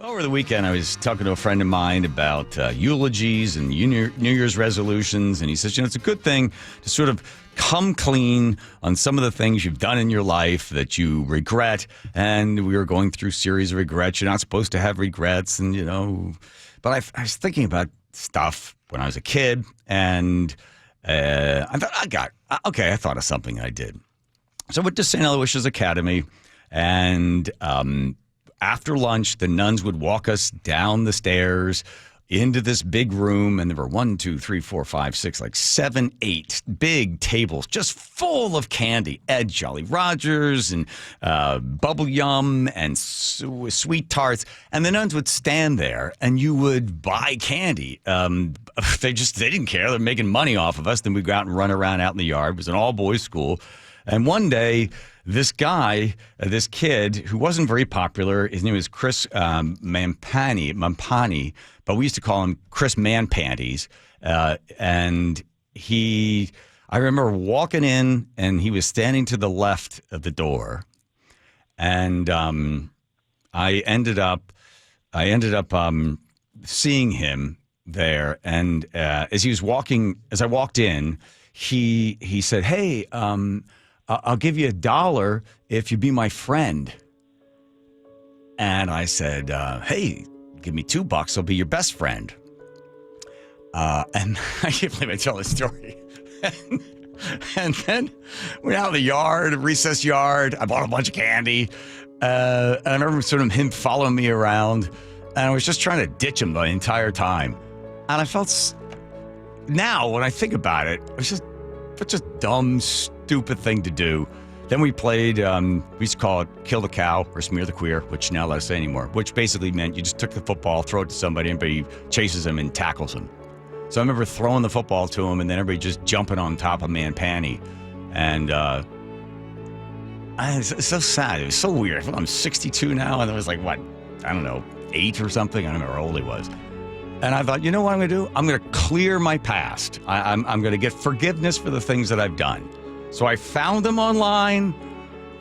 Over the weekend, I was talking to a friend of mine about eulogies and New Year's resolutions, and he says, it's a good thing to sort of come clean on some of the things you've done in your life that you regret. And we were going through a series of regrets. You're not supposed to have regrets, and But I was thinking about stuff when I was a kid, and I thought I thought of something I did. So I went to St. Aloysius Academy, and after lunch, the nuns would walk us down the stairs into this big room, and there were 1, 2, 3, 4, 5, 6, like 7, 8 big tables just full of candy. Ed Jolly Rogers and Bubble Yum and sweet tarts. And the nuns would stand there, and you would buy candy. They didn't care. They're making money off of us. Then we'd go out and run around out in the yard. It was an all-boys school. And one day, this guy, this kid, who wasn't very popular, his name was Chris Mampani, but we used to call him Chris Man-Panties. And I remember walking in, and he was standing to the left of the door. And I ended up seeing him there. And as I walked in, he said, "Hey, I'll give you $1 if you be my friend." And I said, "Hey, give me $2. I'll be your best friend." And I can't believe I tell this story. And then we're out in the yard, recess yard. I bought a bunch of candy. And I remember sort of him following me around. And I was just trying to ditch him the entire time. And I felt, now when I think about it, it was just such a dumb, stupid thing to do. Then we played, we used to call it Kill the Cow or Smear the Queer, which now let us say anymore, which basically meant you just took the football, throw it to somebody, everybody chases him and tackles him. So I remember throwing the football to him, and then everybody just jumping on top of Man-Panty. And it's so sad. It was so weird. I'm 62 now, and it was like, 8 or something? I don't remember how old he was. And I thought, you know what I'm going to do? I'm going to clear my past. I'm going to get forgiveness for the things that I've done. So I found him online,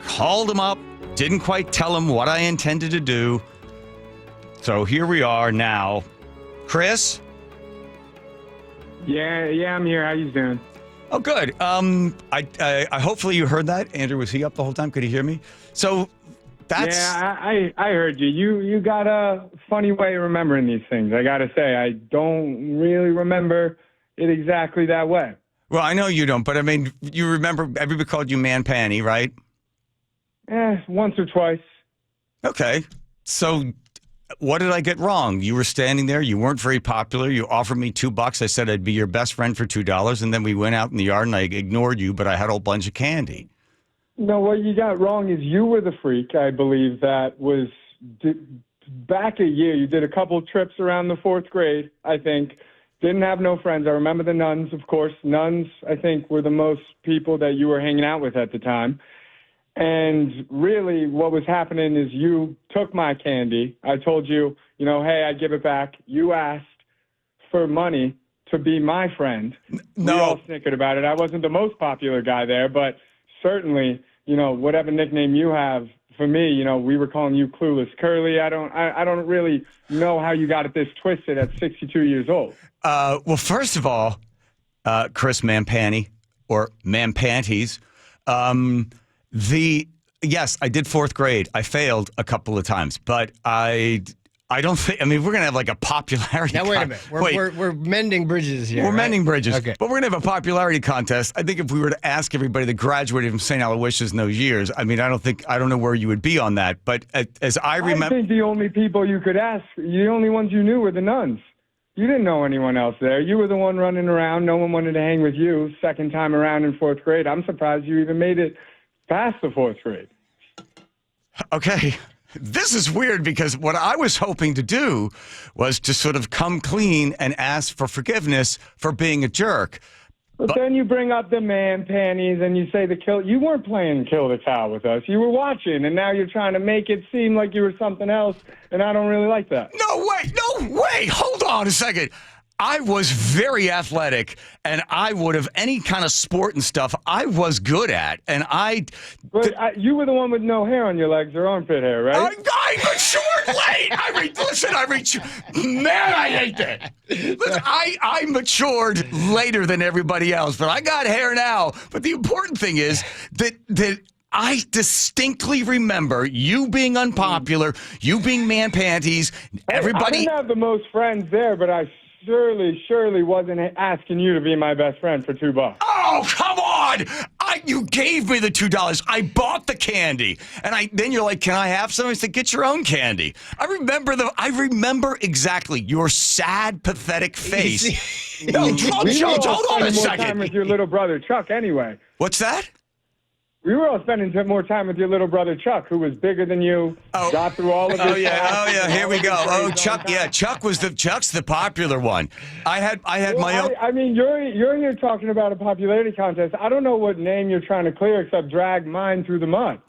called him up, didn't quite tell him what I intended to do. So here we are now. Chris? Yeah, I'm here. How you doing? Oh, good. I hopefully you heard that. Andrew, was he up the whole time? Could he hear me? So that's... Yeah, I heard you. You got a funny way of remembering these things. I got to say, I don't really remember it exactly that way. Well, I know you don't, but I mean, you remember everybody called you Man-Panty, right? Once or twice. Okay. So what did I get wrong? You were standing there. You weren't very popular. You offered me $2. I said I'd be your best friend for $2. And then we went out in the yard, and I ignored you, but I had a whole bunch of candy. No, what you got wrong is you were the freak, I believe, that was back a year. You did a couple trips around the 4th grade, I think. Didn't have no friends. I remember the nuns, of course. Nuns, I think, were the most people that you were hanging out with at the time. And really what was happening is you took my candy. I told you, hey, I'd give it back. You asked for money to be my friend. No. We all snickered about it. I wasn't the most popular guy there, but certainly, whatever nickname you have, for me, we were calling you Clueless Curly. I don't really know how you got it this twisted at 62 years old. Well, first of all, Chris Man-Panty or Man-Panties, yes, I did 4th grade. I failed a couple of times, but I don't think, we're going to have like a popularity Now, wait a minute. We're mending bridges here. We're mending bridges. Okay. But we're going to have a popularity contest. I think if we were to ask everybody that graduated from St. Aloysius in those years, I don't know where you would be on that. But as I remember. I think the only people you could ask, the only ones you knew were the nuns. You didn't know anyone else there. You were the one running around. No one wanted to hang with you. Second time around in 4th grade. I'm surprised you even made it past the 4th grade. Okay. This is weird because what I was hoping to do was to sort of come clean and ask for forgiveness for being a jerk. But then you bring up the Man-Panties and you say you weren't playing Kill the Cow with us. You were watching, and now you're trying to make it seem like you were something else, and I don't really like that. No way. Hold on a second. I was very athletic, and I would have any kind of sport and stuff I was good at, and But you were the one with no hair on your legs or armpit hair, right? But sure, late. Man, I hate that. Listen, I matured later than everybody else, but I got hair now. But the important thing is that I distinctly remember you being unpopular, you being man panties, everybody. I didn't have the most friends there, but I surely wasn't asking you to be my best friend for $2. Oh, come on! You gave me the $2. I bought the candy, and then you're like, "Can I have some?" I said, "Get your own candy." I remember exactly your sad, pathetic face. No, hold on a more time second. with your little brother Chuck, anyway. What's that? We were all spending more time with your little brother Chuck, who was bigger than you. Got through all of this. Oh yeah. Here we go. Oh, Chuck. Yeah, Chuck's the popular one. I had my own. I mean, you're here talking about a popularity contest. I don't know what name you're trying to clear except drag mine through the mud.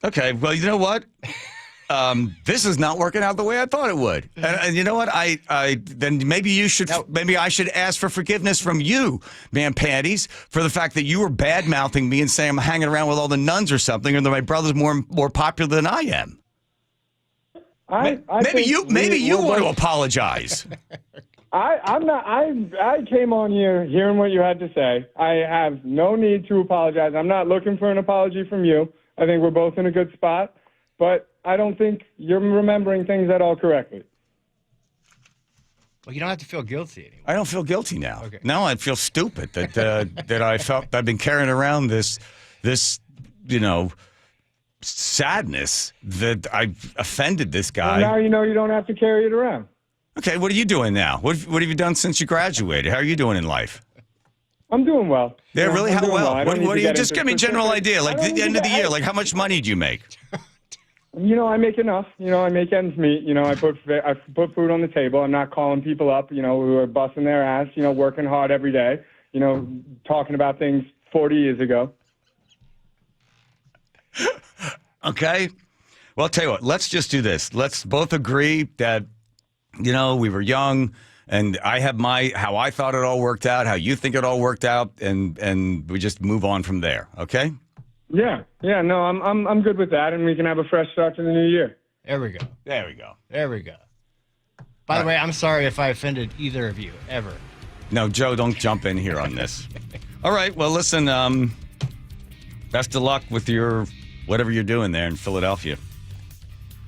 Okay. Well, you know what? This is not working out the way I thought it would. And you know what? Then maybe I should ask for forgiveness from you, man panties, for the fact that you were bad mouthing me and saying I'm hanging around with all the nuns or something, or that my brother's more popular than I am. Maybe you want to apologize. I'm not. I came on here hearing what you had to say. I have no need to apologize. I'm not looking for an apology from you. I think we're both in a good spot, but I don't think you're remembering things at all correctly. Well, you don't have to feel guilty anymore. I don't feel guilty now. Okay. Now I feel stupid that I felt I've been carrying around this sadness that I offended this guy. Well, now you know you don't have to carry it around. Okay, what are you doing now? What have you done since you graduated? How are you doing in life? I'm doing well. Yeah, really? How well? I What don't do need you to just get give me a into general specifics. idea? Like I don't the end need of the to- year, like how much money do you make? I make enough. I make ends meet. I put food on the table. I'm not calling people up, who are busting their ass, working hard every day, talking about things 40 years ago. Okay. Well, I'll tell you what, let's just do this. Let's both agree that, we were young and I have how I thought it all worked out, how you think it all worked out, and we just move on from there. Okay? Yeah. No, I'm good with that, and we can have a fresh start to the new year. There we go. There we go. There we go. By the way, I'm sorry if I offended either of you, ever. No, Joe, don't jump in here on this. All right. Well, listen, best of luck with your whatever you're doing there in Philadelphia.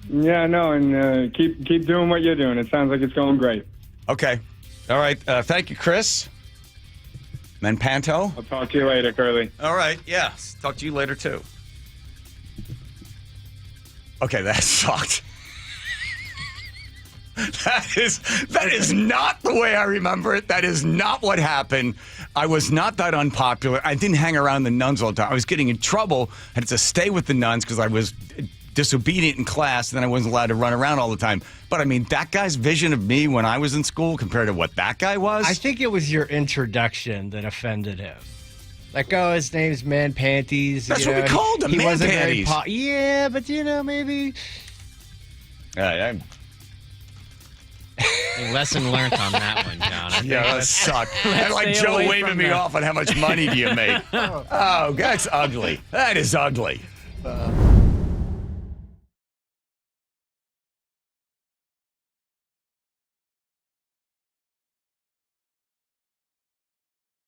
Yeah, no, and keep doing what you're doing. It sounds like it's going great. Okay. All right. Thank you, Chris. Manpanto. I'll talk to you later, Curly. All right. Yeah. Talk to you later, too. Okay, that sucked. That is not the way I remember it. That is not what happened. I was not that unpopular. I didn't hang around the nuns all the time. I was getting in trouble. I had to stay with the nuns because I was disobedient in class, and then I wasn't allowed to run around all the time. But I mean, that guy's vision of me when I was in school compared to what that guy was. I think it was your introduction that offended him. Like, oh, his name's Man Panties. That's what we called him, he Man wasn't Panties. Yeah, but maybe. Lesson learned on that one, John. I think that sucked. And like stay Joe away waving from me that. off on how much money do you make. Oh, that's ugly. That is ugly.